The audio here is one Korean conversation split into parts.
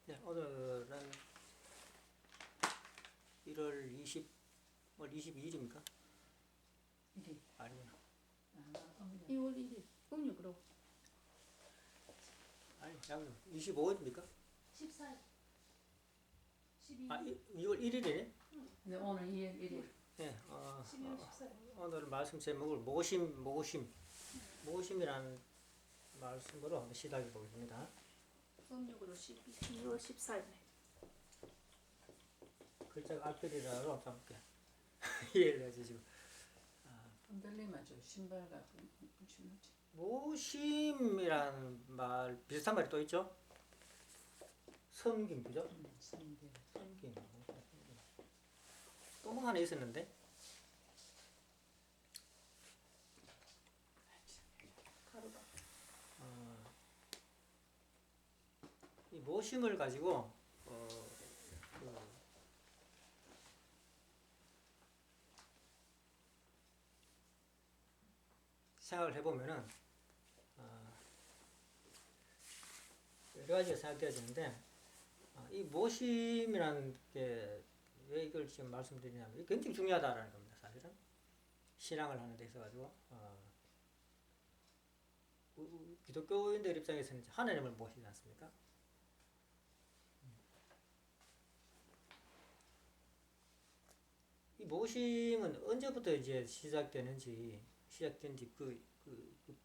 네, 오늘은 1월 22일입니까? 1일. 아니구나. 2월 1일 음력으로 아니, 양력 25일입니까? 14일 2월 1일이네? 네, 오늘 2월 1일. 네, 12월 14일 오늘 말씀 제목을 모심이라는 말씀으로 한번 시작해 보겠습니다. 음력으로 12월 14일네. 글자가 알파벳이라서 좀 이해를 해주시고. 흔들리면 좀 신발 같은 신을지. 모심이라는 말, 비슷한 말이 또 있죠? 섬김, 그죠? 선대. 섬김. 또 뭐 하나 있었는데? 가루가 이 모심을 가지고 생각을 해보면은 여러 가지가 생각되어지는데 이 모심이라는 게 왜 이걸 지금 말씀드리냐면 이게 굉장히 중요하다라는 겁니다. 사실은 신앙을 하는 데 있어 가지고 기독교인들 입장에서는 하나님을 모시지 않습니까? 이 모심은 언제부터 이제 시작된지 그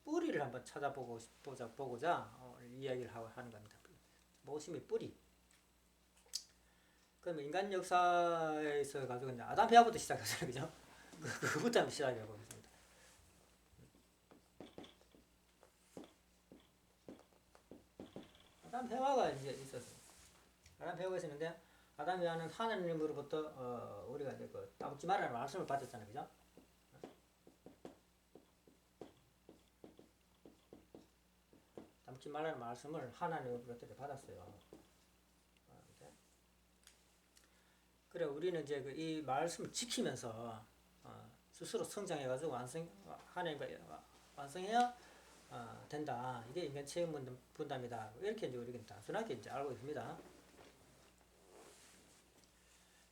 뿌리를 한번 보고자 이야기를 하는 겁니다. 모심의 뿌리. 그러면 인간 역사에서 가지고 이제 아담 해와부터 시작하잖아요, 그죠? 그부터 한번 시작해 보겠습니다. 아담 해와가 이제 있었어요. 아담 해와가 있었는데 아담 해와는 하나님으로부터 우리가 이제 그 따먹지 말라는 말씀을 받았잖아요, 그죠? 따먹지 말라는 말씀을 하나님으로부터 받았어요. 그래 우리는 이제 이 말씀을 지키면서 스스로 성장해가지고 하나님과 완성해야 된다. 이게 인간 체험 분담이다. 이렇게 이제 우리가 단순하게 이제 알고 있습니다.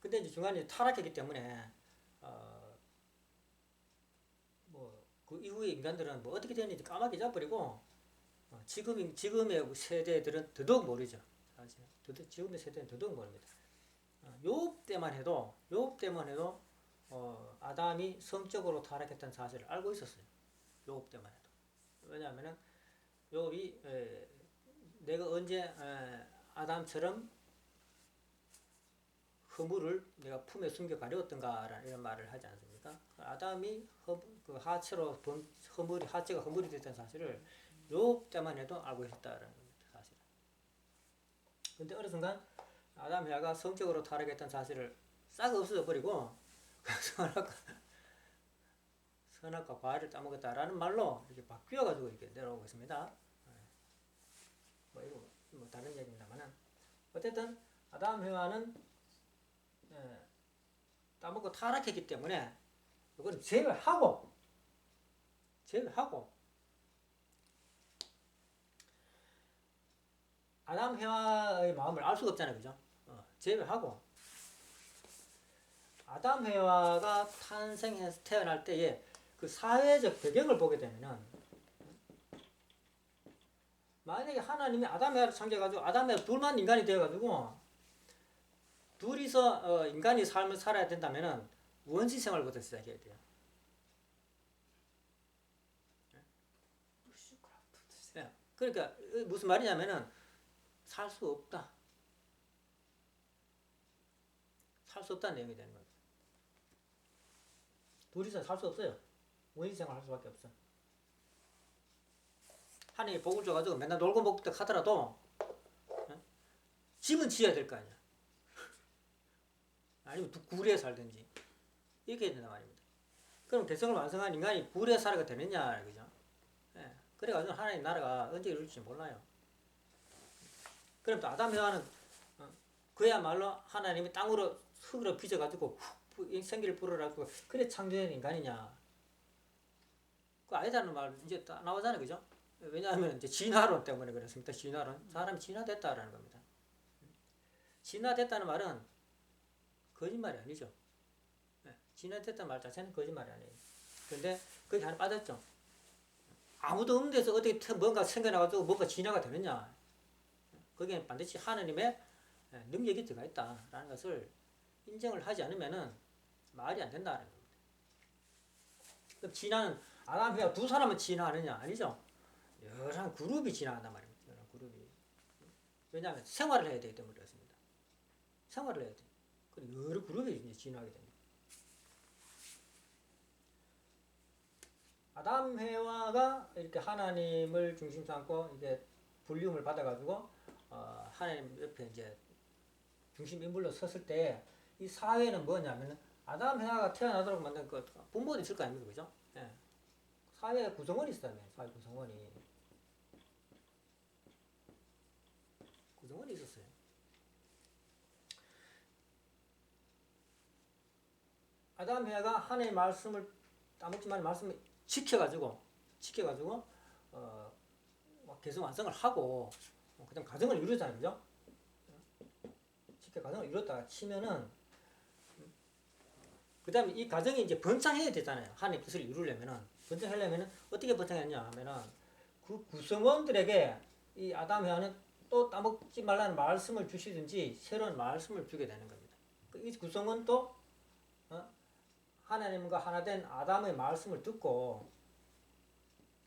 근데 이제 중간에 타락했기 때문에 뭐 그 이후에 인간들은 뭐 어떻게 되는지 까맣게 잊어버리고 지금의 세대들은 더더욱 모르죠. 사실 지금의 세대는 더더욱 모릅니다. 욥 때만 해도 아담이 성적으로 타락했다는 사실을 알고 있었어요. 욥 때만 해도. 왜냐하면은 욥이 내가 언제 아담처럼 허물을 내가 품에 숨겨 가려웠던가라는 이런 말을 하지 않습니까? 아담이 그 하체로 하체가 허물이 됐다는 사실을 욥 때만 해도 알고 있었다는 겁니다. 사실. 근데 어느 순간 아담 해와가 성적으로 타락했던 사실을 싹 없어져 버리고 선악과 과일을 따먹었다라는 말로 이렇게 바뀌어 가지고 이렇게 내려오고 있습니다. 뭐 이거 뭐 다른 얘기입니다만은 어쨌든 아담 해와는 따먹고 타락했기 때문에 이건 제외하고 아담 해와의 마음을 알 수가 없잖아요, 그죠? 제외하고 아담 해와가 태어날 때의 그 사회적 배경을 보게 되면은 만약에 하나님이 아담 해와를 창조해가지고 아담 해와 둘만 인간이 되어가지고 둘이서 인간이 삶을 살아야 된다면은 원시 생활부터 시작해야 돼요. 네. 그러니까 무슨 말이냐면은 살 수 없다. 살 수 없다는 내용이 되는 겁니다. 둘이서 살 수 없어요. 원시 생활 할 수밖에 없어. 하나님이 복을 줘가지고 맨날 놀고 먹고 하더라도 집은 지어야 될 거 아니야. 아니면 굴에 살든지 이렇게 해야 된단 말입니다. 그럼 대성을 완성한 인간이 굴에 살아가 되느냐, 그죠? 예. 그래가지고 하나님 나라가 언제 이룰지 몰라요. 그럼 또 아담 해와는 그야말로 하나님이 땅으로 흙으로 빚어가지고 생기를 불어라고 그래 창조된 인간이냐? 그 아니다는 말 이제 나오잖아요, 그죠? 왜냐하면 이제 진화론 때문에 그렇습니다. 진화론 사람이 진화됐다라는 겁니다. 진화됐다는 말은 거짓말이 아니죠. 예, 진화됐다는 말 자체는 거짓말이 아니에요. 그런데 거기 하나 빠졌죠. 아무도 없는 데서 어떻게 뭔가 생겨나가지고 뭔가 진화가 되느냐. 거기에 반드시 하나님의 능력이 들어가 있다라는 것을 인정을 하지 않으면은 말이 안 된다는 겁니다. 그럼 진화는 아담 해와 두 사람은 진화하느냐? 아니죠. 여러 그룹이 진화한단 말입니다. 여러 그룹이. 왜냐하면 생활을 해야 되기 때문에 그렇습니다. 생활을 해야 돼. 그리고 여러 그룹이 이제 진화하게 됩니다. 아담 해와가 이렇게 하나님을 중심 삼고 이게 불리움을 받아가지고 하나님 옆에 이제 중심 인물로 섰을 때 이 사회는 뭐냐면 아담 해와가 태어나도록 만든 그 부모도 있을 거 아닙니까, 그죠? 예. 사회 구성원이 있어요, 사회 구성원이 있었어요. 아담 해와가 하나님의 말씀을 따먹지 말의 말씀을 지켜가지고 계속 완성을 하고 그다음 가정을 이루잖아요, 그죠? 지켜 가정을 이뤘다가 치면은 그다음에 이 가정이 이제 번창해야 되잖아요. 하나님의 뜻을 이루려면은 번창하려면은 어떻게 번창했냐 하면은 그 구성원들에게 이 아담 해와는 또 따먹지 말라는 말씀을 주시든지 새로운 말씀을 주게 되는 겁니다. 이 구성원도 하나님과 하나 된 아담의 말씀을 듣고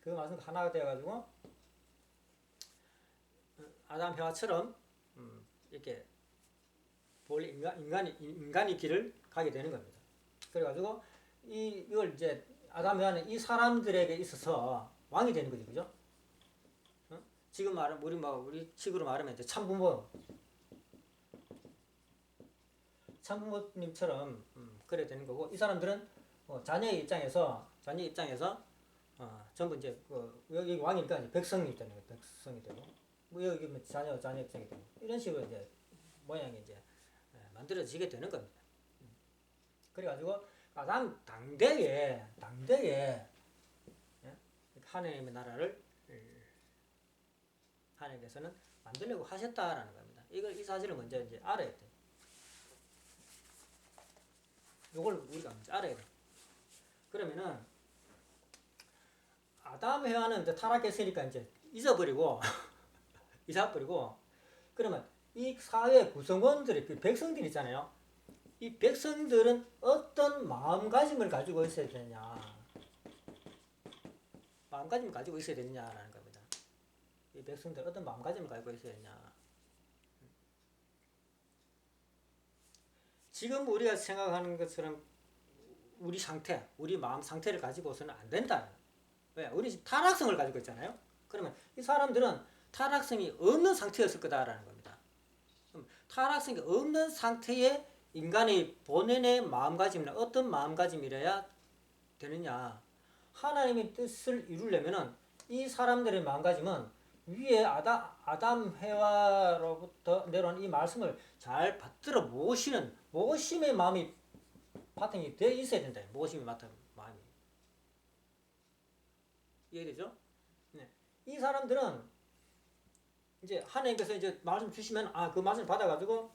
그 말씀 하나가 되어가지고 아담 해와처럼 이렇게 본래 인간의 길을 가게 되는 겁니다. 그래가지고 이걸 이제 아담 해와는 이 사람들에게 있어서 왕이 되는 거죠, 그죠? 지금 말하면 우리 식으로 말하면 이제 참부모님처럼 그래 되는 거고 이 사람들은 자녀의 입장에서 전부 이제 여기 왕이니까 이제 백성이 있잖아요, 백성이 되고 뭐 여기 자녀 입장이 되고 이런 식으로 이제 모양이 이제 만들어지게 되는 겁니다. 그래가지고 아담 당대에 하나님의 나라를 하나님께서는 만들려고 하셨다라는 겁니다. 이 사실을 먼저 이제 알아야 돼. 이걸 우리가 먼저 알아야 돼. 그러면은 아담 해와는 이제 타락했으니까 이제 잊어버리고 그러면 이 사회 구성원들의 그 백성들 있잖아요. 이 백성들은 어떤 마음가짐을 가지고 있어야 되느냐. 마음가짐을 가지고 있어야 되느냐라는 겁니다. 이 백성들 어떤 마음가짐을 가지고 있어야 되느냐. 지금 우리가 생각하는 것처럼 우리 마음 상태를 가지고서는 안 된다. 왜? 우리 지금 타락성을 가지고 있잖아요. 그러면 이 사람들은 타락성이 없는 상태였을 거다라는 겁니다. 그럼 타락성이 없는 상태에 인간의 본연의 마음가짐은 어떤 마음가짐이래야 되느냐. 하나님의 뜻을 이루려면은 이 사람들의 마음가짐은 위에 아담 해와로부터 내려온 이 말씀을 잘 받들어 모심의 마음이 바탕이 되어 있어야 된다. 모심의 마음이. 이해되죠? 네. 이 사람들은 이제 하나님께서 이제 말씀 주시면 그 말씀을 받아가지고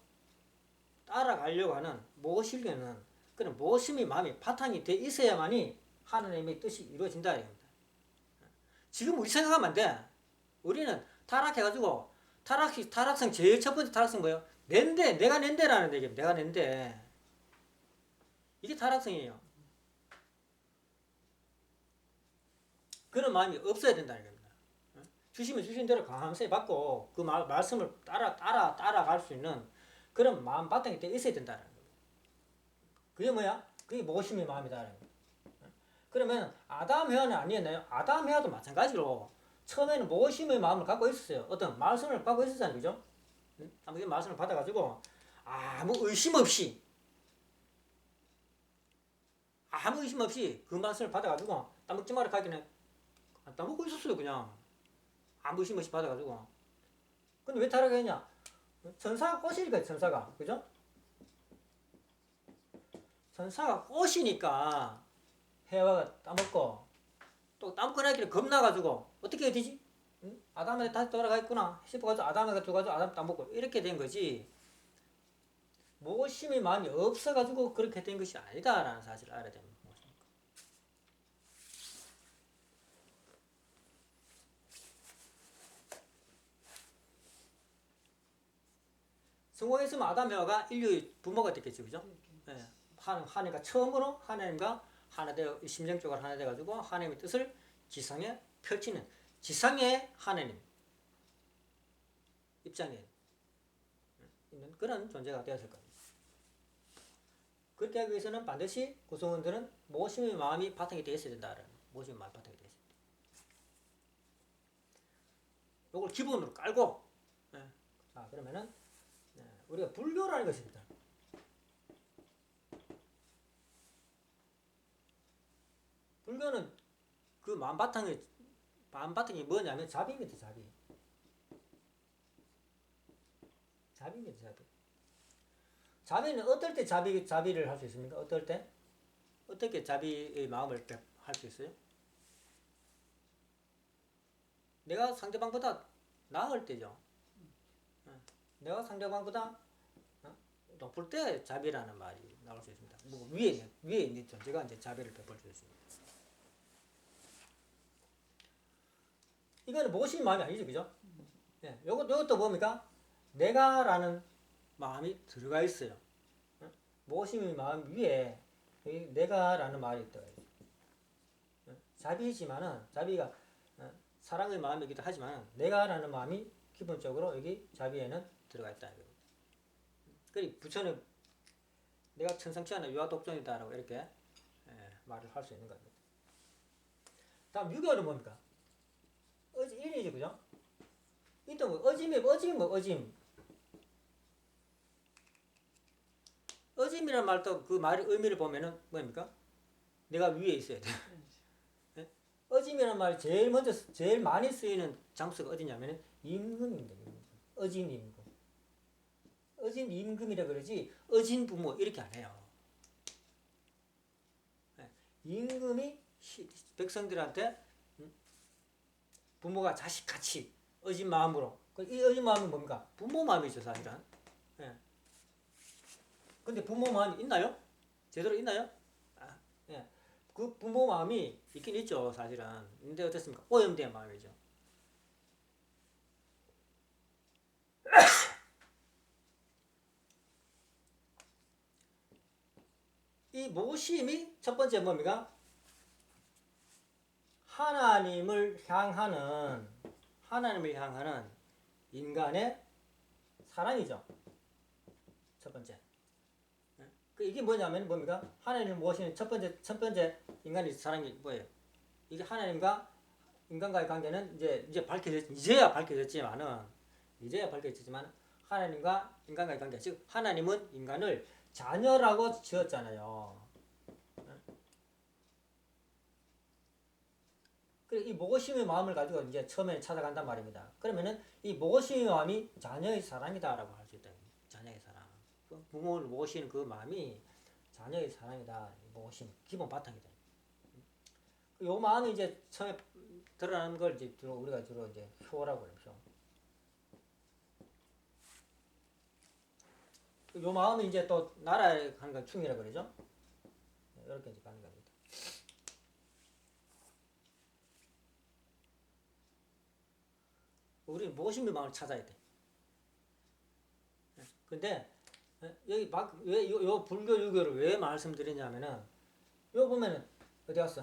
따라가려고 하는 모시려는 그런 모심의 마음이 바탕이 되어 있어야만이 하나님의 뜻이 이루어진다 이겁니다. 지금 우리 생각하면 안 돼. 우리는 타락해가지고 타락성 제일 첫 번째 타락성 뭐예요? 내가 낸대라는 얘기입니다. 내가 낸대. 이게 타락성이에요. 그런 마음이 없어야 된다는 겁니다. 주시면 주신 대로 감사히 받고 그 말씀을 따라갈 수 있는 그런 마음 바탕이 되어 있어야 된다는 겁니다. 그게 뭐야? 그게 모심의 마음이다라는 겁니다. 그러면 아담 해와는 아니었나요? 아담 해와도 마찬가지로 처음에는 모심의 마음을 갖고 있었어요. 어떤 말씀을 갖고 있었잖아요, 그죠? 아무 말씀을 받아가지고 아무 의심 없이 그 말씀을 받아가지고 따먹지 마라 하기는 안 따먹고 있었어요, 그냥. 아무 의심 없이 받아가지고. 근데 왜 타락했냐? 천사가 꼬시니까, 천사가. 그죠? 천사가 꼬시니까 해와가 따먹고 또 따먹고 나기를 겁나가지고 어떻게 해야 되지? 아담한테 다시 돌아가 있구나 싶어가지고 아담에게 줘가지고 아담 따먹고 이렇게 된 거지. 모심의 마음이 없어가지고 그렇게 된 것이 아니다라는 사실을 알아야 됩니다. 성공했으면 아담 해와가 인류의 부모가 됐겠죠, 그죠? 예. 하나님과 처음으로 하나님과 하나 되어 심정적으로 하나 돼가지고 하나님의 뜻을 지상에 펼치는 지상의 하나님 입장에 있는 그런 존재가 되었을 겁니다. 그렇게 하기 위해서는 반드시 구성원들은 모심의 마음이 바탕이 되어 있어야 된다는 모심의 마음이 바탕이 되어 있어야 된다. 이걸 기본으로 깔고 자 그러면은 우리가 불교라는 것입니다. 불교는 그 마음바탕이 뭐냐면 자비입니다. 자비입니다. 자비는 어떨 때 자비를 할 수 있습니까? 어떨 때? 어떻게 자비의 마음을 할 수 있어요? 내가 상대방보다 나을 때죠. 내가 상대방보다 높을 때 자비라는 말이 나올 수 있습니다. 뭐 위에 있는 존재가 이제 자비를 베풀 수 있습니다. 이거는 모심의 마음이 아니죠, 그죠? 요것도 뭡니까? 내가라는 마음이 들어가 있어요. 모심의 마음 위에 내가라는 말이 있다. 자비지만은 자비가 사랑의 마음이기도 하지만 내가라는 마음이 기본적으로 여기 자비에는 들어가 있다. 그리고 부처는 내가 천상치하는 유아독존이다라고 이렇게 말을 할 수 있는 겁니다. 다음 유교는 뭡니까? 일이죠, 그죠? 이또 뭐 어짐. 어짐이라는 말도 그 말의 의미를 보면은 뭡니까? 내가 위에 있어야 돼. 어짐이라는 말이 제일 많이 쓰이는 장소가 어디냐면은 임금입니다. 어진 임금. 어진 임금이라 그러지 어진 부모 이렇게 안 해요. 임금이 백성들한테 부모가 자식같이 어진 마음으로. 이 어진 마음은 뭡니까? 부모 마음이죠, 사실은. 근데 부모 마음이 있나요? 제대로 있나요? 그 부모 마음이 있긴 있죠, 사실은. 근데 어떻습니까? 오염된 마음이죠. 이 모심이 첫 번째 뭡니까? 하나님을 향하는 인간의 사랑이죠. 첫 번째. 이게 뭐냐면 뭡니까? 하나님을 모시는 첫 번째 인간의 사랑이 뭐예요? 이게 하나님과 인간과의 관계는 이제야 밝혀졌지만 하나님과 인간과의 관계, 즉 하나님은 인간을 자녀라고 지었잖아요. 그리고 이 모심의 마음을 가지고 이제 처음에 찾아간단 말입니다. 그러면은 이 모심의 마음이 자녀의 사랑이다라고 할 수 있다. 자녀의 사랑. 부모를 모시는 그 마음이 자녀의 사랑이다. 모심 기본 바탕이다. 요 마음이 이제 처음에 드러나는 걸 이제 우리가 주로 이제 효라고 그러죠. 요 마음이 이제 또 나라에 가는 걸 충이라고 그러죠. 이렇게 이제 가는 겁니다. 우리는 모심의 마음을 찾아야 돼. 근데 여기 요 불교 유교를 왜 말씀드리냐면은 요 보면은 어디 갔어?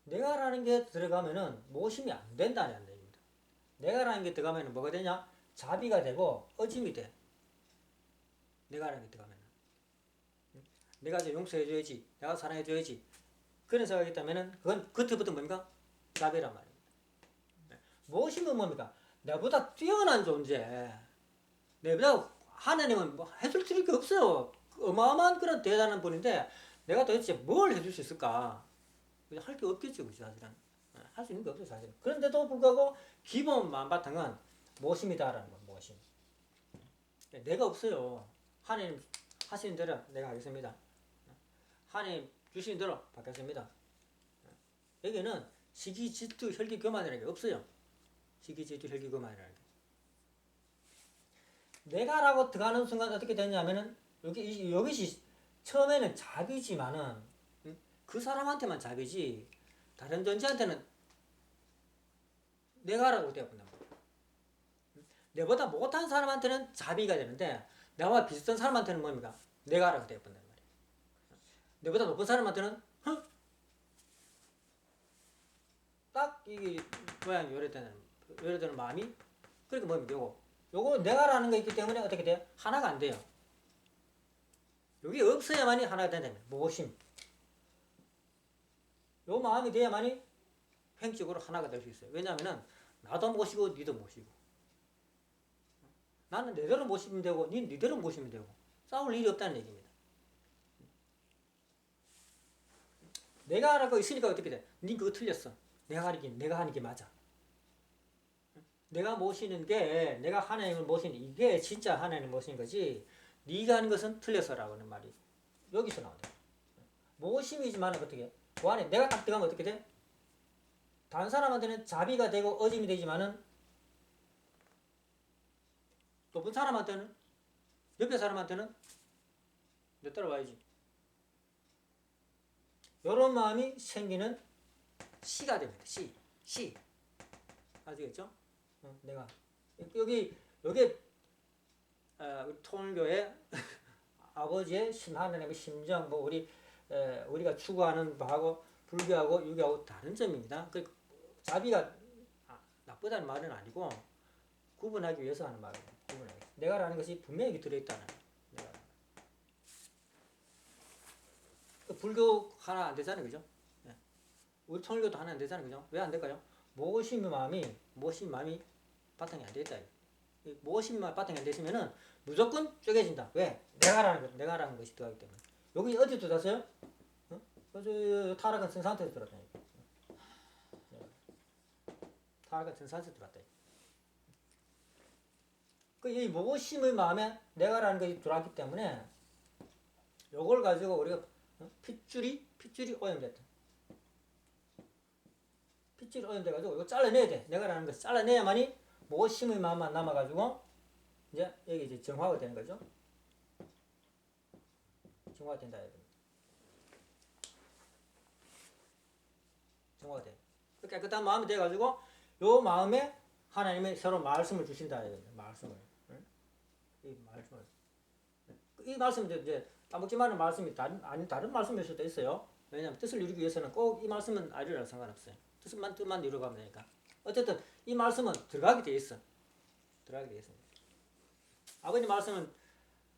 내가라는 게 들어가면은 모심이 안 된다는 얘기입니다. 내가라는 게 들어가면은 뭐가 되냐? 자비가 되고 어짐이 돼. 내가라는 게 들어가면은 내가 이제 용서해줘야지, 내가 사랑해줘야지. 그런 생각이 있다면은 그건 그때부터 뭡니까? 자비란 말입니다. 모심은 뭡니까? 내보다 뛰어난 존재. 내보다 하나님은 뭐 해줄 수 있는 게 없어요. 어마어마한 그런 대단한 분인데 내가 도대체 뭘 해줄 수 있을까? 할 게 없겠죠, 그죠, 사실은. 할 수 있는 게 없어요, 사실은. 그런데도 불구하고 기본 만바탕은 모심이다라는 거, 모심. 내가 없어요. 하나님 하시는 대로 내가 하겠습니다. 하나님 주시는 대로 받겠습니다. 여기는 시기, 질투, 혈기, 교만이라는 게 없어요. 시기, 질투, 혈기, 교만이라는 게. 내가라고 들어가는 순간 어떻게 되냐면은 여기시 처음에는 잡이지만은 그 사람한테만 잡이지 다른 존재한테는 내가라고 되어본단 말이야. 내보다 못한 사람한테는 자비가 되는데 나와 비슷한 사람한테는 뭡니까? 내가라고 되어본단 말이야. 내보다 높은 사람한테는 딱 이게 모양이 요래되는 마음이 그러니까 뭡니까? 요거 내가라는 게 있기 때문에 어떻게 돼요? 하나가 안 돼요. 여기 없어야만이 하나가 된다면 모심. 요 마음이 돼야만이 횡적으로 하나가 될 수 있어요. 왜냐하면은 나도 모시고 니도 모시고 나는 내대로 모시면 되고 니대로 모시면 되고 싸울 일이 없다는 얘기입니다. 내가 하라고 있으니까 어떻게 돼? 니 그거 틀렸어. 내가 하는 게 맞아. 내가 모시는 게 내가 하나님을 모시는 이게 진짜 하나님을 모시는 거지 네가 하는 것은 틀렸어라고 하는 말이 여기서 나온다. 모심이지만 어떻게 그 안에 내가 딱 들어가면 어떻게 돼? 다른 사람한테는 자비가 되고 어짐이 되지만은 높은 사람한테는 옆에 사람한테는 내 따라와야지. 이런 마음이 생기는 시가 됩니다. 시. 아시겠죠? 내가 여기 우리 통일교회 아버지의 하나님의 심정 뭐 우리가 추구하는 바하고 불교하고 유교하고 다른 점입니다. 그 자비가 나쁘다는 말은 아니고 구분하기 위해서 하는 말입니다. 내가라는 것이 분명히 들어있다는 내가. 불교 하나 안 되잖아요, 그죠? 네. 우리 통일교도 하나 안 되잖아요, 그죠? 왜 안 될까요? 모심 마음이 바탕이 안 되있다. 모심만 바탕이 안 됐으면은 무조건 쪼개진다. 왜? 내가라는 것이 들어가기 때문에. 여기 어디 들어갔어요? 타락한 선상태에서 들어갔다니까. 타락한 선상태에서 들어갔다. 이 모심의 마음에 내가라는 것이 들어왔기 때문에 요걸 가지고 우리가 핏줄이 오염됐다. 핏줄이 오염돼가지고 이거 잘라내야 돼. 내가라는 것을 잘라내야만이 모심의 마음만 남아가지고 이제 여기 이제 정화가 되는 거죠. 정화가 된다. 정화가 돼. 깨끗한 마음이 돼가지고 요 마음에 하나님의 새로운 말씀을 주신다. 말씀을. 이 말씀은 이제 따먹지만은 말씀이 다른 말씀일 수도 있어요. 왜냐하면 뜻을 이루기 위해서는 꼭 이 말씀은 아니라도 상관없어요. 뜻만 이루어가면 되니까. 어쨌든 이 말씀은 들어가게 돼 있어. 들어가게 돼 있습니다. 아버님 말씀은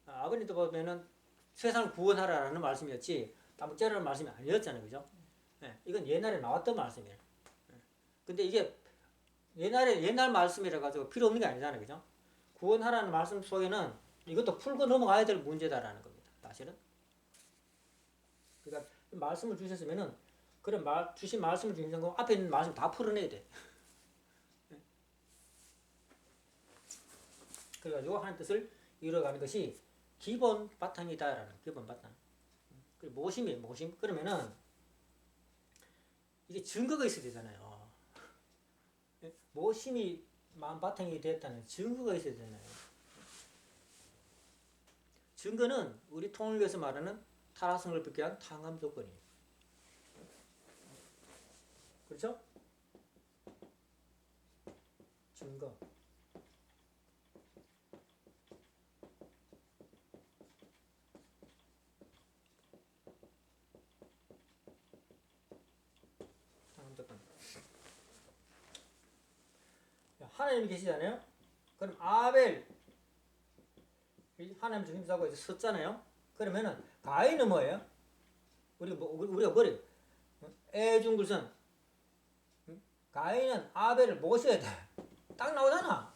아버님도 보면은 세상을 구원하라는 말씀이었지 따먹자라는 말씀이 아니었잖아요, 그죠? 네, 이건 옛날에 나왔던 말씀이에요. 근데 이게 옛날 말씀이라 가지고 필요 없는 게 아니잖아요, 그죠? 구원하라는 말씀 속에는 이것도 풀고 넘어가야 될 문제다라는 겁니다. 사실은. 그러니까 말씀을 주셨으면은 주신 말씀을 주신 거 앞에 있는 말씀 다 풀어내야 돼. 그래가지고 하나님 뜻을 이루어가는 것이 기본 바탕이다라는 기본 바탕. 모심. 그러면은 이게 증거가 있어야 되잖아요. 모심이 마음 바탕이 됐다는 증거가 있어야 되잖아요. 증거는 우리 통일교에서 말하는 타락성을 빚게 한 탕감 조건이에요. 그렇죠? 증거. 하나님이 계시잖아요. 그럼 아벨 하나님 주님사고 이제 썼잖아요. 그러면은 가인은 뭐예요? 우리가 뭐래요? 애중글선. 가인은 아벨을 모셔야 돼. 딱 나오잖아.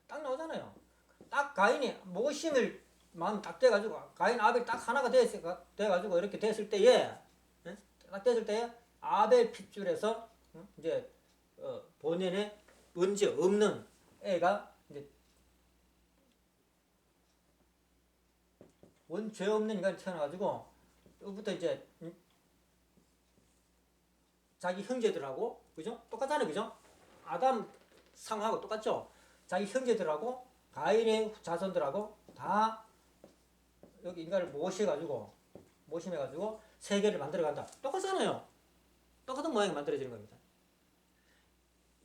딱 나오잖아요. 딱 가인이 모심을 마음 딱 돼가지고 가인 아벨 딱 하나가 돼가지고 이렇게 됐을 때에 딱 됐을 때에 아벨 핏줄에서 이제 본연의 문제 없는 애가 이제 원죄 없는 인간이 태어나가지고 그부터 이제 자기 형제들하고 그죠? 똑같잖아요, 그죠? 아담 상하고 똑같죠? 자기 형제들하고 가인의 자손들하고 다 여기 인간을 모심해가지고 세계를 만들어간다. 똑같잖아요. 똑같은 모양이 만들어지는 겁니다.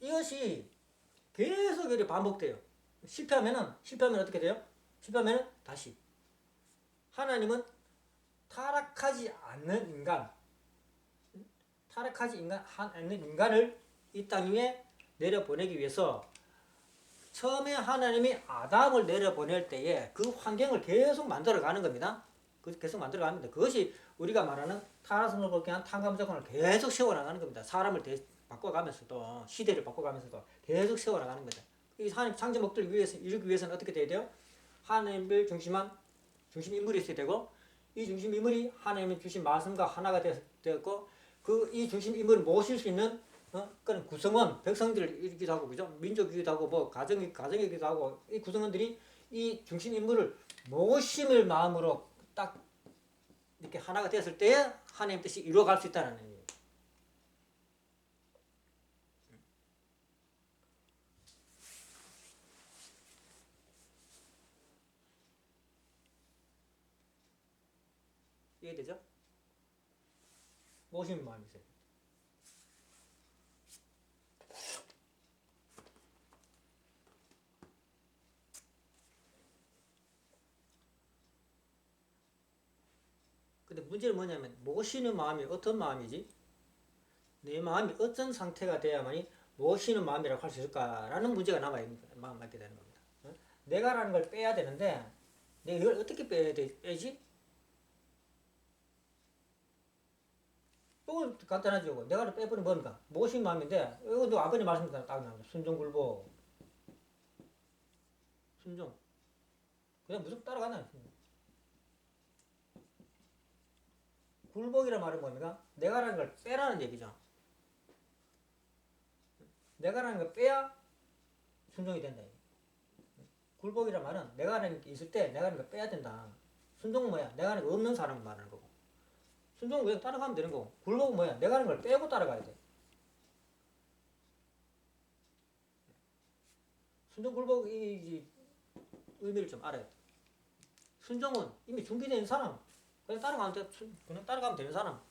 이것이 계속 이렇게 반복돼요. 실패하면 어떻게 돼요? 실패하면 다시. 하나님은 타락하지 않는 인간을 이 땅 위에 내려보내기 위해서 처음에 하나님이 아담을 내려보낼 때에 그 환경을 계속 만들어가는 겁니다. 계속 만들어갑니다. 그것이 우리가 말하는 타락성을 벗겨난 탕감조건을 계속 세워나가는 겁니다. 사람을 바꿔가면서도 시대를 바꿔가면서도 계속 세워나가는 거죠. 이 하나님 창조 목적을 이루기 위해서는 어떻게 돼야 돼요? 하나님을 중심 인물이 있어야 되고 이 중심 인물이 하나님이 주신 말씀과 하나가 되었고 이 중심 인물을 모실 수 있는 그런 구성원, 백성들이기도 하고 그죠? 민족이기도 하고 뭐 가정이기도 하고 이 구성원들이 이 중심 인물을 모심을 마음으로 딱 이렇게 하나가 되었을 때에 하나님 뜻이 이루어갈 수 있다는 의미예요. 이해되죠? 모심 마음이세요. 근데 문제는 뭐냐면 모시는 마음이 어떤 마음이지? 내 마음이 어떤 상태가 돼야만이 모시는 마음이라고 할 수 있을까라는 문제가 남게 되는 겁니다. 내가라는 걸 빼야 되는데 내가 이걸 어떻게 빼지? 이건 간단하죠. 내가를 빼버리면 뭔가 모신 마음인데 이것도 아버님 말씀대로 딱 나옵니다. 순종굴복 순종 그냥 무조건 따라가나. 굴복이란 말은 뭡니까? 내가라는 걸 빼라는 얘기죠. 내가라는 걸 빼야 순종이 된다. 굴복이란 말은 내가라는 게 있을 때 내가라는 걸 빼야 된다. 순종은 뭐야? 내가라는 게 없는 사람을 말하는 거고. 순종은 그냥 따라가면 되는 거고. 굴복은 뭐야? 내가라는 걸 빼고 따라가야 돼. 순종 굴복이 의미를 좀 알아야 돼. 순종은 이미 준비된 사람. 그냥 따라가면 되는 사람.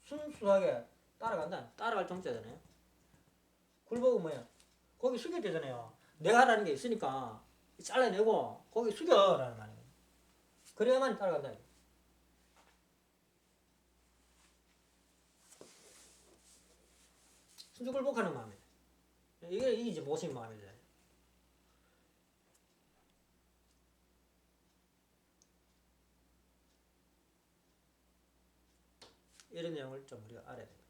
순수하게 따라간다. 따라갈 정자잖아요. 굴복은 뭐야? 거기 숙여야 되잖아요. 내가 하라는 게 있으니까 잘라내고 거기 숙여라는 말이에요. 그래야만 따라간다. 순종 굴복하는 마음이에요. 이게 이제 모신 마음이잖아요. 이런 내용을 좀 우리가 알아야 됩니다.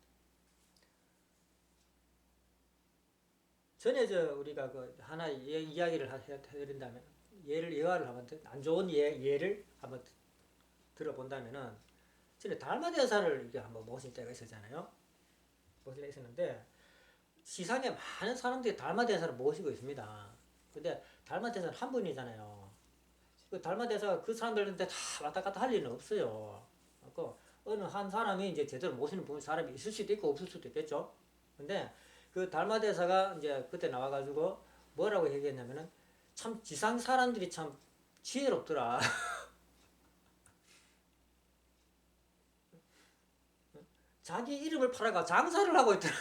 전에 우리가 그 하나 이야기를 해드린다면 예화를 한번 안 좋은 예를 한번 들어본다면은 전에 달마대사를 이렇게 한번 모실 때가 있었잖아요. 모실 때가 있었는데 시상에 많은 사람들이 달마대사를 모시고 있습니다. 근데 달마대사는 한 분이잖아요. 그 달마대사가 그 사람들한테 다 왔다 갔다 할 일은 없어요. 어느 한 사람이 이제 제대로 모시는 사람이 있을 수도 있고 없을 수도 있겠죠. 근데 그 달마대사가 이제 그때 나와가지고 뭐라고 얘기했냐면은 참 지상 사람들이 참 지혜롭더라. 자기 이름을 팔아가 장사를 하고 있더라.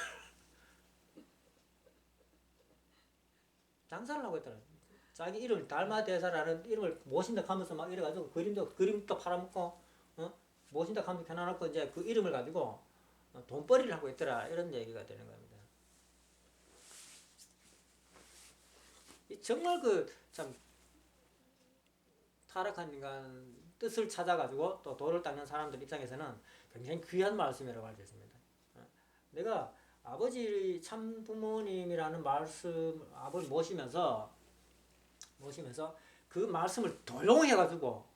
장사를 하고 있더라. 자기 이름 달마대사라는 이름을 모신다 하면서 막 이래가지고 그림도 팔아먹고 모신다 하면서 해놔놓고 이제 그 이름을 가지고 돈벌이를 하고 있더라. 이런 얘기가 되는 겁니다. 정말 참 타락한 인간 뜻을 찾아가지고 또 도를 닦는 사람들 입장에서는 굉장히 귀한 말씀이라고 할 수 있습니다. 내가 아버지 참 부모님이라는 말씀 아버지 모시면서 그 말씀을 도용해가지고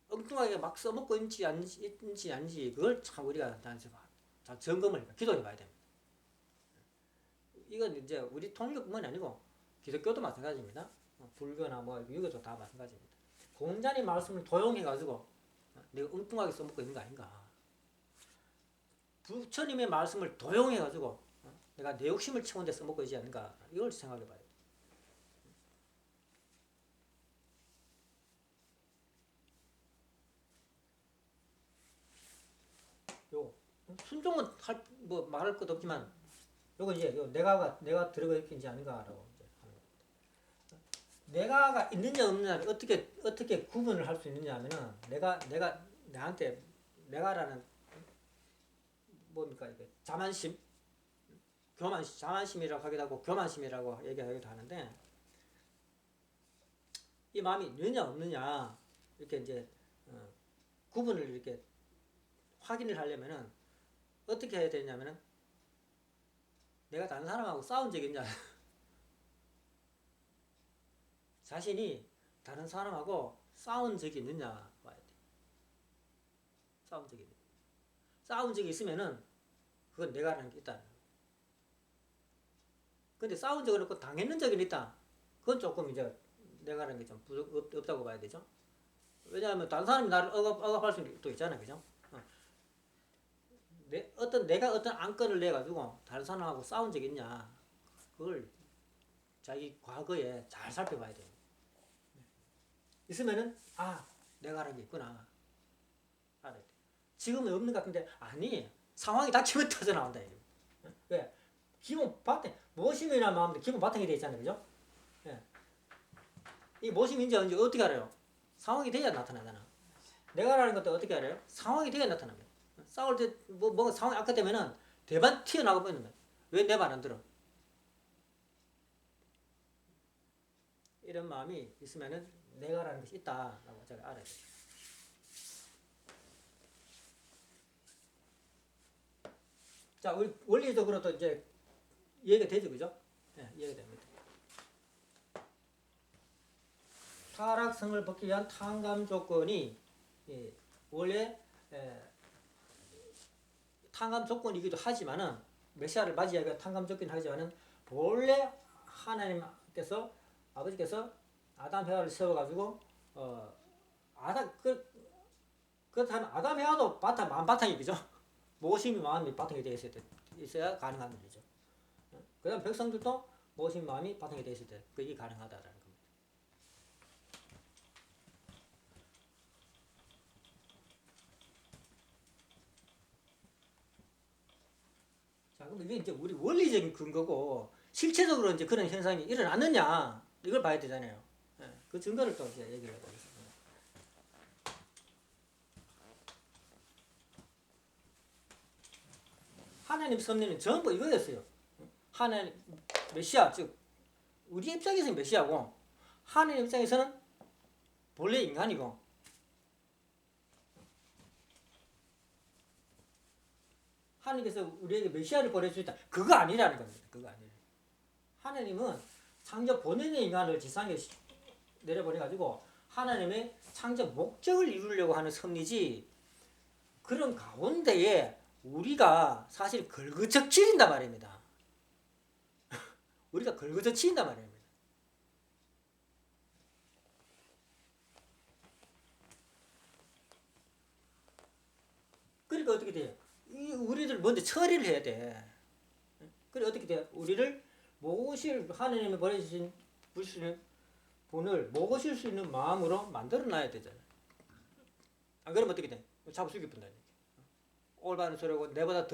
엉뚱하게 막 써먹고 있는지 아닌지 그걸 참 우리가 잘 점검을 기도해 봐야 됩니다. 이건 이제 우리 통일교뿐만이 아니고 기독교도 마찬가지입니다. 불교나 뭐 유교도 다 마찬가지입니다. 공자님 말씀을 도용해가지고 내가 엉뚱하게 써먹고 있는 거 아닌가. 부처님의 말씀을 도용해가지고 내가 내 욕심을 채운 데 써먹고 있지 않는가 이걸 생각해 봐야 돼. 요 순종은 뭐 말할 것도 없지만 요거 이제 요 내가 들어가 있는지 아닌가라고 이제 하는 겁니다. 내가가 있느냐 없느냐를 어떻게 구분을 할 수 있느냐 하면은 내가 나한테 내가라는 뭡니까 이게 자만심, 자만심이라고 하기도 하고 교만심이라고 얘기하기도 하는데 이 마음이 있느냐 없느냐 이렇게 이제 구분을 이렇게 확인을 하려면은 어떻게 해야 되냐면은 내가 다른 사람하고 싸운 적이 있냐 자신이 다른 사람하고 싸운 적이 있느냐 봐야 돼. 싸운 적이 있느냐. 싸운 적이 있으면은 그건 내가라는 게 있다. 근데 싸운 적은 없고 당했는 적은 있다. 그건 조금 이제 내가라는 게 좀 없다고 봐야 되죠. 왜냐하면 다른 사람이 나를 억압할 수도 있잖아요, 그죠? 내가 어떤 안건을 내 가지고 다른 사람하고 싸운 적이 있냐, 그걸 자기 과거에 잘 살펴봐야 돼요. 있으면은 내가라는 게 있구나. 알아야 돼. 지금은 없는 것 같은데 아니 상황이 닥치면 터져 나온다. 왜? 기본 바탕 모심이나 마음도 기본 바탕이 돼 있잖아요, 그죠? 예. 이 모심인지 언제 어떻게 알아요? 상황이 돼야 나타나잖아. 내가라는 것도 어떻게 알아요? 상황이 돼야 나타납니다. 싸울 때 뭐 상황이 악화되면은 대반 튀어나가 버리는 거야. 왜 내 말 안 들어? 이런 마음이 있으면은 내가라는 것이 있다라고 제가 알아야 돼요. 자, 우리 원리적으로도 이제 이해가 되죠, 그죠? 네, 이해가 됩니다. 타락성을 벗기 위한 탕감 조건이 원래 탕감 조건이기도 하지만은 메시아를 맞이하기 위한 탕감 조건이 하지만은 본래 하나님께서 아버지께서 아담 해와를 세워가지고 그렇다면 아담 해와도 만바탕이 그죠? 모심이 마음이 바탕이 되어 있어야 가능한 일이죠. 그 다음 백성들도 모심 마음이 바탕이 되어 있을 때 그게 가능하다라는 겁니다. 자, 그럼 이게 이제 우리 원리적인 근거고 실체적으로 이제 그런 현상이 일어났느냐 이걸 봐야 되잖아요. 그 증거를 또 이제 얘기를 해보겠습니다. 하나님 섭리는 전부 이거였어요. 하나님 메시아 즉 우리 입장에서는 메시아고 하나님 입장에서는 본래 인간이고 하나님께서 우리에게 메시아를 보내주셨다. 그거 아니라는 겁니다. 그거 아니에요. 하나님은 창조 본연의 인간을 지상에 내려보내가지고 하나님의 창조 목적을 이루려고 하는 섭리지 그런 가운데에 우리가 사실 걸그적질인단 말입니다. 우리가 걸그적질인단 말입니다. 그러니까 어떻게 돼요? 우리들 먼저 처리를 해야 돼. 그래 어떻게 돼요? 우리를 모실 하나님이 보내주신 분을 모실 수 있는 마음으로 만들어 놔야 되잖아요. 안 그러면 어떻게 돼? 잡아 죽일 뿐다. 올바른 소리고 내보다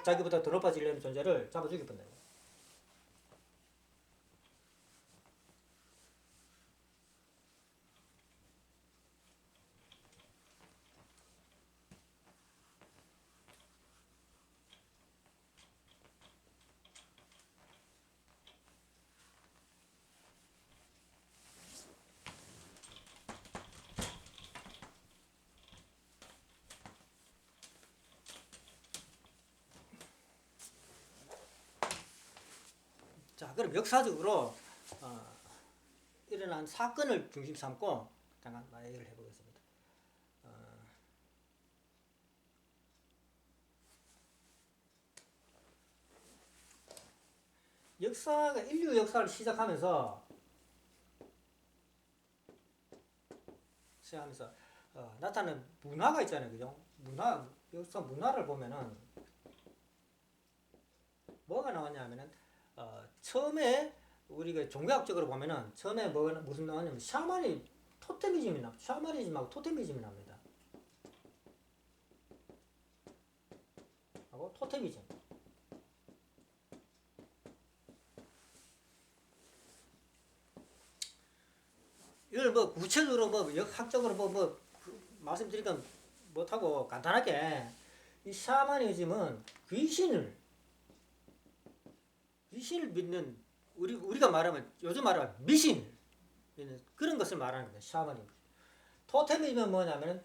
자기보다 더 높아지려는 존재를 잡아 죽일 뿐다. 자, 그럼 역사적으로 일어난 사건을 중심 삼고 잠깐 얘기를 해보겠습니다. 인류 역사를 시작하면서 나타나는 문화가 있잖아요, 그죠? 문화를 보면은 뭐가 나왔냐 하면은 처음에 우리가 종교학적으로 보면은 처음에 무슨 나왔냐면 샤머니즘하고 토테미즘이 납니다. 하고 토테미즘. 이걸 뭐 구체적으로 뭐 역학적으로 말씀드리긴 못하고 간단하게 이 샤머니즘은 귀신을 믿는 우리가 말하면 요즘 말하면 미신 믿는 그런 것을 말하는 겁니다. 샤머니즘. 토테미즘은 뭐냐면은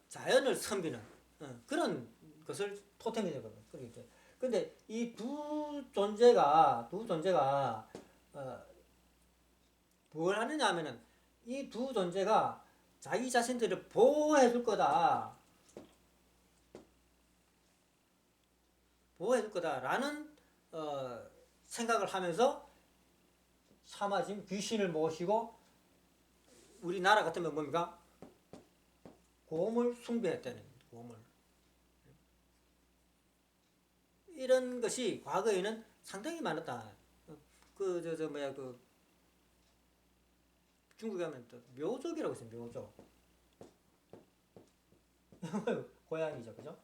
자연을 섬기는 그런 것을 토테미즘이거든요. 그렇죠. 근데 이 두 존재가 뭘 하느냐 하면은 이 두 존재가 자기 자신들을 보호해 줄 거다라는 생각을 하면서 샤머니즘 귀신을 모시고 우리나라 같으면 뭡니까? 곰을 숭배했다는 곰을. 이런 것이 과거에는 상당히 많았다. 중국에 가면 또 묘족이라고 있어요. 묘족. 고양이죠, 그죠?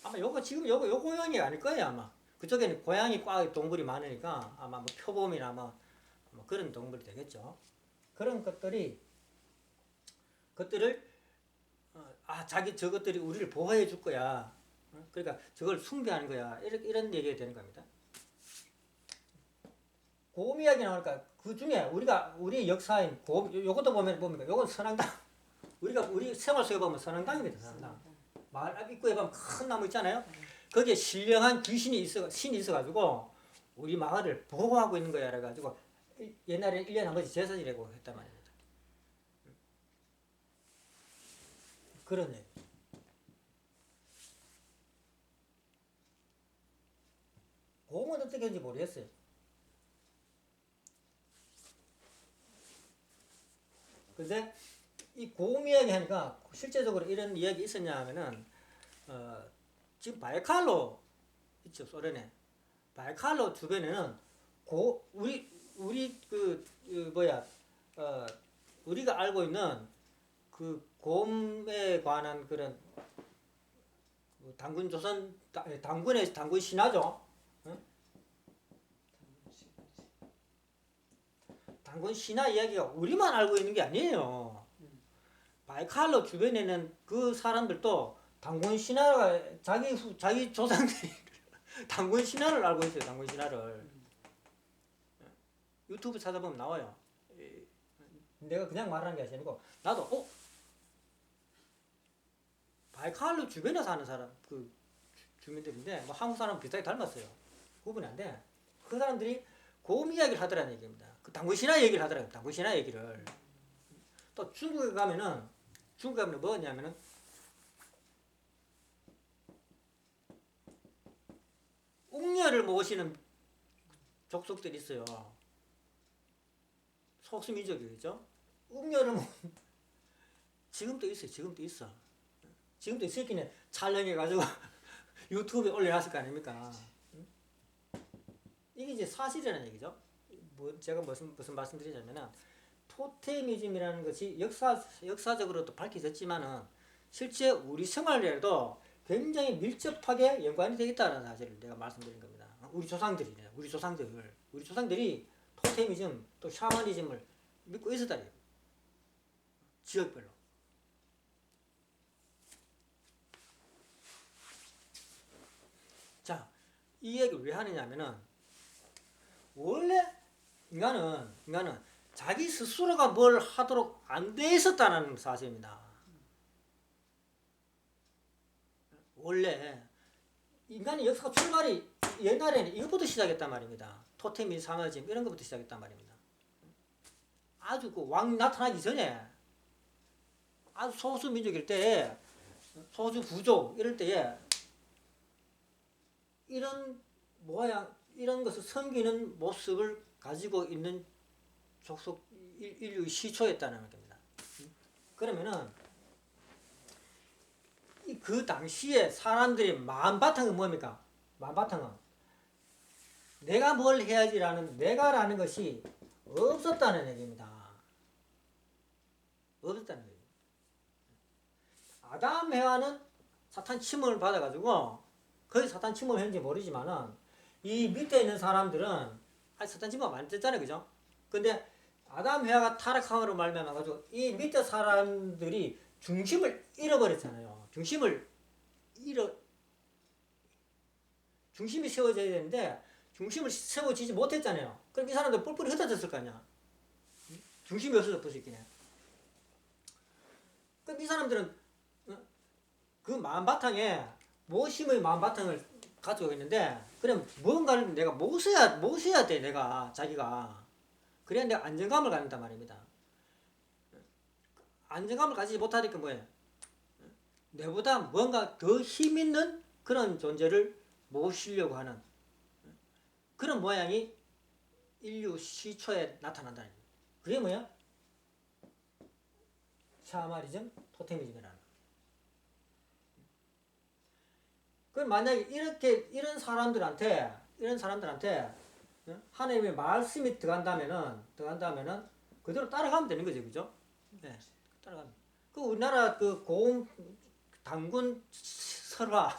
아마 요거 고양이 아닐 거예요, 아마. 그쪽에는 고양이 과 동물이 많으니까 아마 뭐 표범이나 뭐 그런 동물이 되겠죠. 그런 것들을 저것들이 우리를 보호해 줄 거야. 그러니까 저걸 숭배하는 거야. 이런 얘기가 되는 겁니다. 곰 이야기 나오니까 그 중에 우리 역사인 곰, 요것도 보면 뭡니까? 요건 선앙당. 우리 생활 속에 보면 선앙당입니다. 선앙당. 마을 앞 입구에 보면 큰 나무 있잖아요. 거기에 신령한 신이 있어가지고 우리 마을을 보호하고 있는 거야. 그래가지고 옛날에 1년에 한 번씩 제사지내고 했단 말입니다. 그런 얘기. 곰은 어떻게 했는지 모르겠어요. 근데 이 곰 이야기 하니까 실제적으로 이런 이야기 있었냐 하면은 지금 바이칼로 있죠, 소련에. 바이칼로 주변에는 우리가 알고 있는 그 곰에 관한 그런 당군 신화죠. 당군 신화 이야기가 우리만 알고 있는 게 아니에요. 바이칼로 주변에는 그 사람들도 당군 신화가 자기 조상들이 당군 신화를 알고 있어요. 당군 신화를. 유튜브 찾아보면 나와요. 내가 그냥 말하는 게 아니고 나도 바이칼로 주변에 사는 사람 그 주민들인데 뭐 한국 사람 비슷하게 닮았어요. 구분이 안 돼. 그 사람들이 곰 이야기를 하더라는 얘기입니다. 그 당군 신화 얘기를 하더라고요. 당군 신화 얘기를. 또 중국에 가면은 뭐냐면은 웅녀를 모시는 족속들이 있어요. 소수민족이겠죠. 웅녀를 지금도 있어요. 지금도 있었기는 촬영해가지고 유튜브에 올려놨을 거 아닙니까? 이게 이제 사실이라는 얘기죠. 제가 무슨 말씀드리냐면은 토테미즘이라는 것이 역사적으로도 밝혀졌지만은 실제 우리 생활에도 굉장히 밀접하게 연관이 되어 있다는 사실을 내가 말씀드린 겁니다. 우리 조상들이 토테미즘 또 샤머니즘을 믿고 있었다. 지역별로. 자, 이 얘기를 왜 하느냐면은 원래 인간은 자기 스스로가 뭘 하도록 안 돼 있었다는 사실입니다. 원래 인간의 역사 출발이 옛날에는 이것부터 시작했단 말입니다. 토테미 샤머니즘 이런 것부터 시작했단 말입니다. 아주 그 왕 나타나기 전에 아주 소수 민족일 때에 소수 부족 이럴 때에 이런 이런 것을 섬기는 모습을 가지고 있는 족속 인류의 시초였다는 겁니다. 그러면은 그 당시에 사람들이 마음바탕은 뭡니까? 마음바탕은 내가 뭘 해야지라는 내가라는 것이 없었다는 얘기입니다. 없었다는 얘기. 아담 해와는 사탄 침을 받아가지고 거기 사탄 침을 했는지 모르지만은 이 밑에 있는 사람들은 사탄 침을 많이 뜯잖아요, 그죠? 근데 아담 해와가 타락함으로 말미암아 가지고 이 밑에 사람들이 중심을 잃어버렸잖아요. 중심이 세워져야 되는데 중심을 세워지지 못했잖아요. 그럼 이 사람들 뿔뿔이 흩어졌을 거 아니야. 중심이 없어서 볼 수 있겠네. 그럼 이 사람들은 그 마음바탕에 모심의 마음바탕을 가지고 있는데 그럼 무언가를 내가 모셔야 돼. 내가 자기가 그래야 내가 안정감을 갖는단 말입니다. 안정감을 가지지 못하니까 뭐예요? 내보다 뭔가 더 힘있는 그런 존재를 모시려고 하는 그런 모양이 인류 시초에 나타난다는 거예요. 그게 뭐야? 샤머니즘, 토테미즘이라는 거예요. 그럼 만약에 이런 사람들한테 하나님의 말씀이 들어간다면은 그대로 따라가면 되는 거죠, 그죠? 네, 따라가면. 그 우리나라 그 고음 당군 설화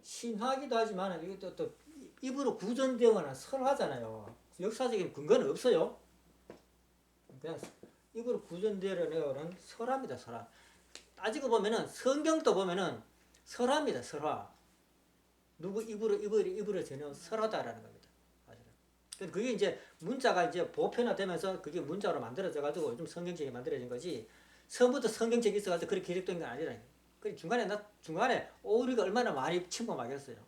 신화기도 하지만 이것도 또 입으로 구전되거나 설화잖아요. 역사적인 근거는 없어요. 그냥 입으로 구전되어내는 설화입니다, 설화. 따지고 보면은 성경도 보면은 설화입니다, 설화. 누구 입으로 전해 설화다라는 겁니다. 그게 이제 문자가 이제 보편화되면서 그게 문자로 만들어져 가지고 좀 성경책이 만들어진 거지. 처음부터 성경책이 있어 가지고 그렇게 기록된 건 아니라니까. 그 중간에 오류가 얼마나 많이 침범하겠어요.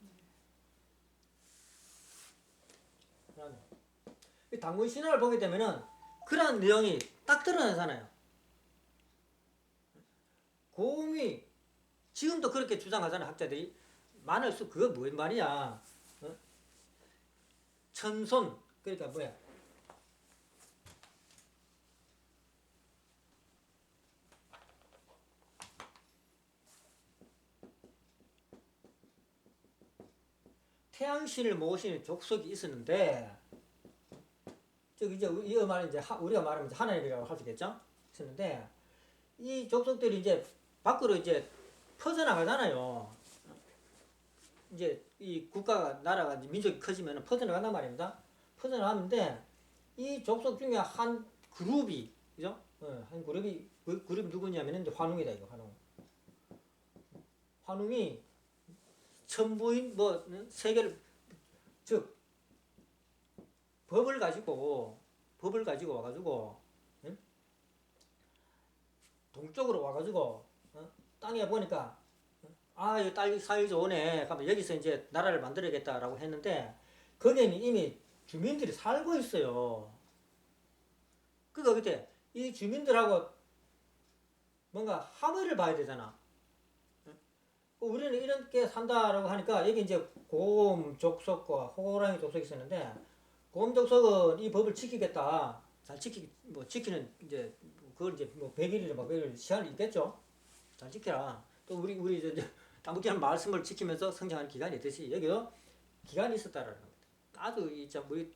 이 당군 신화를 보게 되면은 그런 내용이 딱 드러나잖아요. 고음이 지금도 그렇게 주장하잖아요, 학자들이. 만월수 그거 뭔 말이야? 천손 그러니까 뭐야? 태양신을 모시는 족속이 있었는데 저기 이제 이 말은 이제 우리가 말하면 이제 하나님이라고 할 수 있겠죠? 있었는데 이 족속들이 이제 밖으로 이제 퍼져나가잖아요. 이제 이 국가가 나라가 민족이 커지면 퍼져나간단 말입니다. 퍼져나가는데 이 족속 중에 한 그룹이 그죠? 한 그룹이 그 그룹이 누구냐면은 이제 환웅이다 이거 환웅이 천부인 뭐 세계를 즉 법을 가지고 와가지고 동쪽으로 와가지고 땅에 보니까 이 딸기 사이 좋으네. 그러면 여기서 이제 나라를 만들어야겠다라고 했는데 거기에는 이미 주민들이 살고 있어요. 그러니까 그때 이 주민들하고 뭔가 합의를 봐야 되잖아. 우리는 이렇게 산다라고 하니까 여기 이제 곰 족속과 호랑이 족속이 있었는데 곰 족속은 이 법을 지키겠다. 잘 지키는 이제 그걸 이제 뭐 100일이나 뭐 100일 시간이 있겠죠. 잘 지켜라. 또 우리 이제 당부기한 말씀을 지키면서 성장하는 기간이 있듯이 여기도 기간이 있었다라는 겁니다. 아주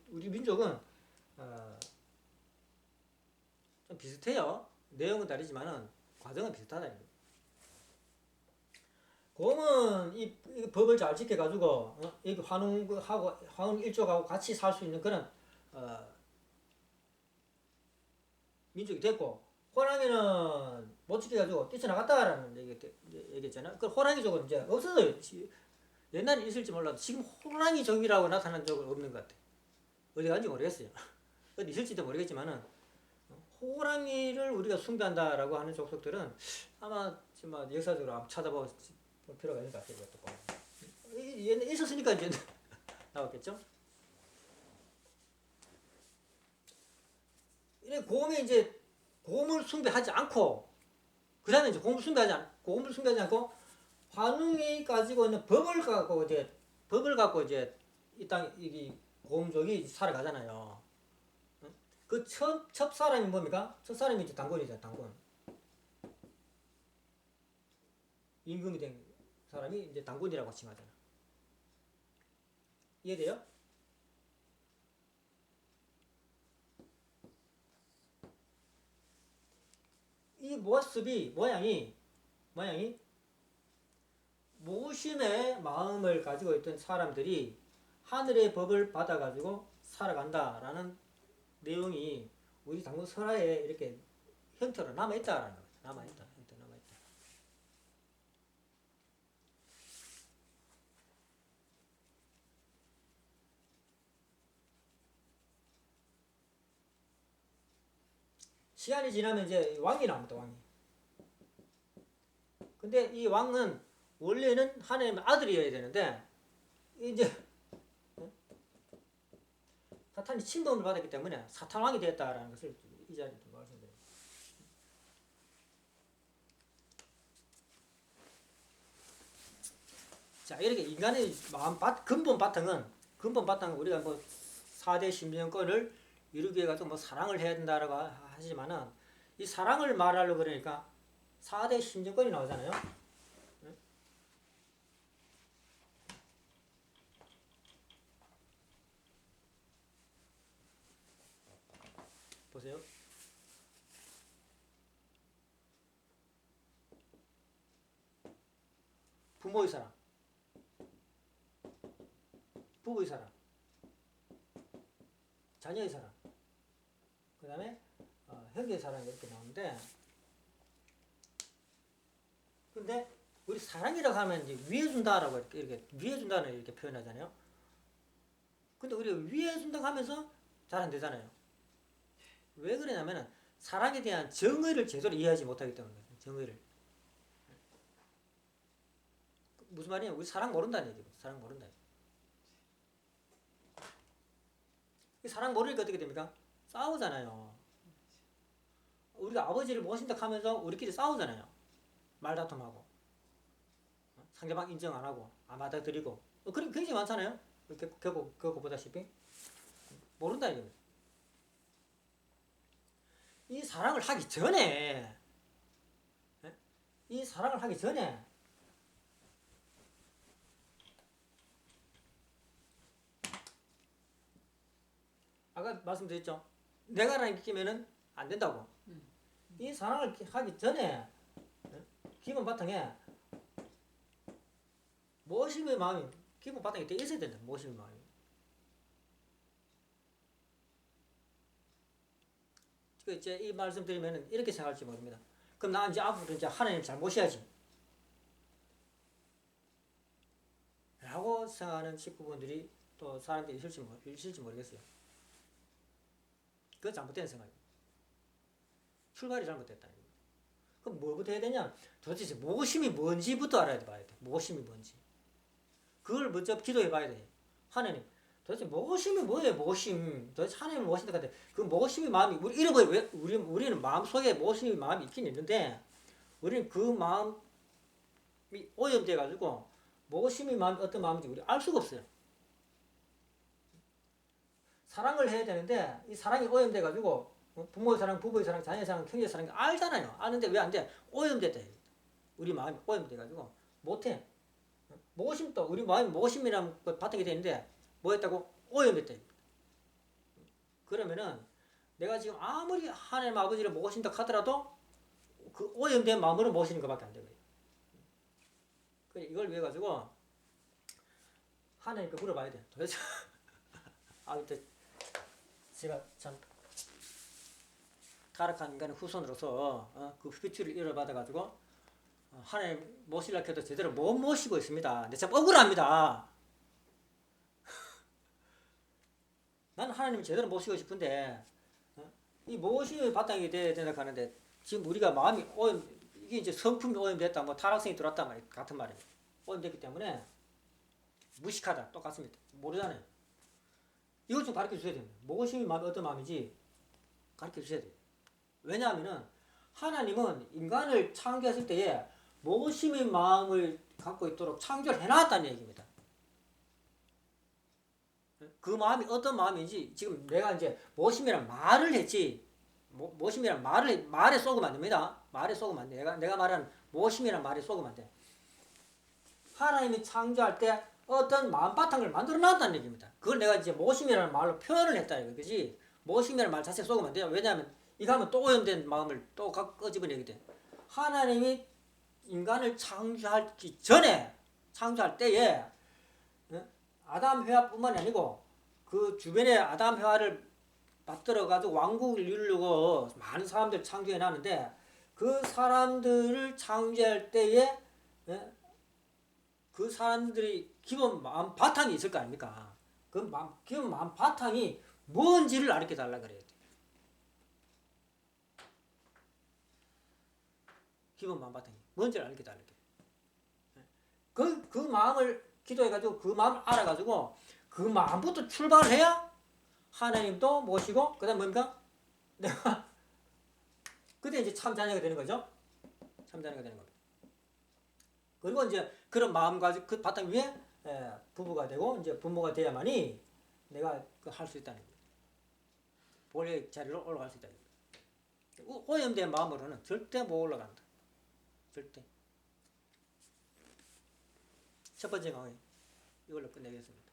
우리 민족은 좀 비슷해요. 내용은 다르지만은 과정은 비슷하다. 곰은 이 법을 잘 지켜가지고 여기 환웅 일족하고 같이 살 수 있는 그런 민족이 됐고 호랑이는 못 지켜가지고 뛰쳐나갔다라는 얘기했잖아요. 그 호랑이족은 이제 없어져요. 옛날에 있을지 몰라도 지금 호랑이족이라고 나타난 적은 없는 것 같아. 어디 간지 모르겠어요. 어디 있을지도 모르겠지만은 호랑이를 우리가 숭배한다라고 하는 족속들은 아마 정말 역사적으로 한번 찾아볼 필요가 있는 것 같아요. 얘는 있었으니까 이제 나왔겠죠. 이래 곰이 이제 곰을 숭배하지 않고 그 다음에 이제 곰을 숭배하지 않고 환웅이 가지고 있는 법을 갖고 이제 이 땅 이 곰족이 살아가잖아요. 그 첫 사람이 뭡니까? 첫 사람이 이제 당군이죠, 당군. 임금이 된 사람이 이제 당군이라고 칭하잖아. 이해돼요? 이 모습이 모양이 모심의 마음을 가지고 있던 사람들이 하늘의 법을 받아가지고 살아간다라는 내용이 우리 당군 설화에 이렇게 형태로 남아있다라는 거죠. 남아있다. 형태 남아있다. 시간이 지나면 이제 왕이 나옵니다. 왕이. 근데 이 왕은 원래는 하나님의 아들이어야 되는데 이제 사탄이 침범을 받았기 때문에 사탄왕이 되었다라는 것을 이 자리에 말씀드립니다. 자, 이렇게 인간의 마음 근본 바탕은 우리가 뭐 4대 신명권을 이루기 위해 뭐 사랑을 해야 된다라고 하지만은 이 사랑을 말하려고 그러니까 4대 신명권이 나오잖아요. 보세요. 부모의 사랑, 부부의 사랑, 자녀의 사랑, 그 다음에 형제의 사랑 이렇게 나오는데, 근데 우리 사랑이라고 하면 이제 위해준다라고 이렇게 위해준다는 이렇게 표현하잖아요. 근데 우리가 위해준다고 하면서 잘 안 되잖아요. 왜 그러냐면은 사랑에 대한 정의를 제대로 이해하지 못하기 때문에 정의를. 무슨 말이냐? 우리 사랑 모른다는 얘기죠. 사랑 모른다. 이 사랑 모르니까 어떻게 됩니까? 싸우잖아요. 우리가 아버지를 모신다 하면서 우리끼리 싸우잖아요. 말다툼하고 상대방 인정 안 하고 안 받아들이고 그런 굉장히 많잖아요. 겪고 보다시피 모른다 이겁니다. 이 사랑을 하기 전에 아까 말씀드렸죠. 내가라는 끼면은 안 된다고. 이 사랑을 하기 전에 기본 바탕에 모심의 마음이 기본 바탕에 돼 있어야 된다. 모심의 마음이. 이제 이 말씀 드리면은 이렇게 생각할지 모릅니다. 그럼 나 이제 앞으로 이제 하나님 잘 모셔야지. 라고 생각하는 식구분들이 또 사람들이 있을지 모르겠어요. 그건 잘못된 생각이에요. 출발이 잘못됐다. 그럼 뭐부터 해야 되냐? 도대체 모심이 뭔지부터 알아야 봐야 돼. 모심이 뭔지. 그걸 먼저 기도해 봐야 돼. 하나님, 도대체 모심이 뭐예요? 모심. 도대체 하나님을 모신다 하는데 그 모심의 마음이 우리 잃어버려. 왜 우리는 마음 속에 모심의 마음이 있긴 있는데 우리는 그 마음이 오염돼 가지고 모심의 마음이 어떤 마음인지 우리 알 수가 없어요. 사랑을 해야 되는데 이 사랑이 오염돼 가지고 부모의 사랑, 부부의 사랑, 자녀의 사랑, 형제의 사랑 알잖아요. 아는데 왜 안 돼? 오염됐다. 우리 마음이 오염돼 가지고 못해. 모심도 우리 마음이 모심이라는 것 바탕이 되는데 뭐였다고? 오염됐다. 그러면은 내가 지금 아무리 하나님 아버지를 모신다 하더라도 그 오염된 마음으로 모시는 것밖에 안 되거든요. 그래 이걸 위해 가지고 하나님께 물어봐야 돼. 도대체 그때 제가 참 타락한 인간의 후손으로서 그 휘추를 잃어받아 가지고 하나님 모시려 해도 제대로 못 모시고 있습니다. 근데 참 억울합니다. 나는 하나님 제대로 모시고 싶은데 이 모심의 바탕이 돼야 된다고 하는데 지금 우리가 마음이 이게 이제 성품이 오염됐다, 뭐 타락성이 들어왔다 말이 같은 말이에요. 오염됐기 때문에 무식하다 똑같습니다. 모르잖아요. 이걸 좀 가르쳐 주셔야 됩니다. 모심의 마음이 어떤 마음인지 가르쳐 주셔야 돼요. 왜냐하면은 하나님은 인간을 창조했을 때에 모심의 마음을 갖고 있도록 창조를 해놨다는 얘기입니다. 그 마음이 어떤 마음인지 지금 내가 이제 모심이란 말을 했지 모심이란 말에 쏘으면 안 됩니다. 말에 쏘으면 안 돼. 내가 말하는 모심이란 말에 쏘으면 안 돼. 하나님이 창조할 때 어떤 마음바탕을 만들어 놨다는 얘기입니다. 그걸 내가 이제 모심이라는 말로 표현을 했다 이거지. 모심이라는 말 자체에 쏘면 안 돼요. 왜냐하면 이거 하면 또 오염된 마음을 또 끄집어내게 돼. 하나님이 인간을 창조하기 전에 창조할 때에 아담 회화뿐만이 아니고 그 주변에 아담 회화를 받들어 가지고 왕국을 이루려고 많은 사람들 창조해 놨는데 그 사람들을 창조할 때에 그 사람들이 기본 마음 바탕이 있을 거 아닙니까? 그 기본 마음 바탕이 뭔지를 알게 달라 그래야 돼. 기본 마음 바탕이 뭔지를 알게 달라. 그 마음을 기도해가지고 그 마음을 알아가지고 그 마음부터 출발을 해야 하나님도 모시고 그다음 뭡니까? 내가 그때 이제 참 자녀가 되는 거죠. 참 자녀가 되는 겁니다. 그리고 이제 그런 마음 가지고 그 바탕 위에 부부가 되고 이제 부모가 돼야만이 내가 그 할 수 있다는 거예요. 본래 자리로 올라갈 수 있다는 거예요. 오염된 마음으로는 절대 못 올라간다. 절대. 첫 번째 강의 이걸로 끝내겠습니다.